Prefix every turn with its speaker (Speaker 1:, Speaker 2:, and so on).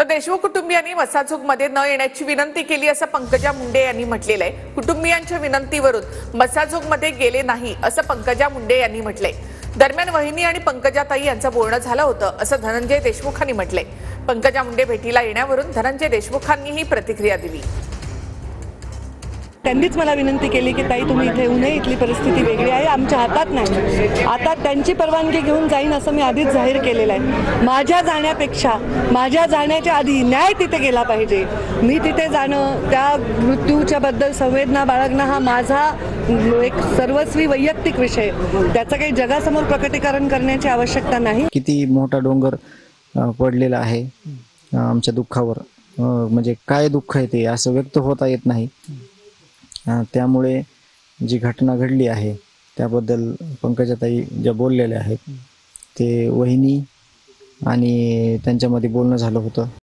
Speaker 1: देशमुख कुटुंबियांनी मसाजोगमध्ये न येण्याची विनंती केली असं पंकजा मुंडे यांनी म्हटलेलं आहे। कुटुंबियांच्या विनंतीवरून मसाजोगमध्ये गेले नाही असं पंकजा मुंडे यांनी म्हटलंय। दरम्यान वहिनी आणि पंकजाताई यांचं बोलणं झालं होतं असं धनंजय देशमुखांनी म्हटलंय। पंकजा मुंडे भेटीला येण्यावरून धनंजय देशमुखांनी ही प्रतिक्रिया दिली।
Speaker 2: त्यांनीच मला विनंती केली की ताई तुम्ही इथे येऊ नये, इथली परिस्थिती वेगळी आहे, आमच्या हातात नाही। आता त्यांची परवानगी घेऊन जाईन असं मी आधीच जाहीर केलेलं आहे। माझ्या जाण्यापेक्षा माझ्या जाण्याच्या आधी न्याय तिथे गेला पाहिजे। मी तिथे जाणं, त्या मृत्यूच्या बद्दल संवेदना बाळगणं हा माझा एक सर्वस्वी वैयक्तिक विषय, त्याचं काही जगासमोर प्रकटीकरण करण्याची आवश्यकता नाही।
Speaker 3: किती मोठा डोंगर पडलेला आहे आमच्या दुःखावर, म्हणजे काय दुःख आहे ते असं व्यक्त होता येत नाही। त्यामुळे जी घटना घडली आहे त्याबद्दल पंकजाताई ज्या बोललेल्या आहेत ते वहिनी आणि त्यांच्यामध्ये बोलणं झालं होतं।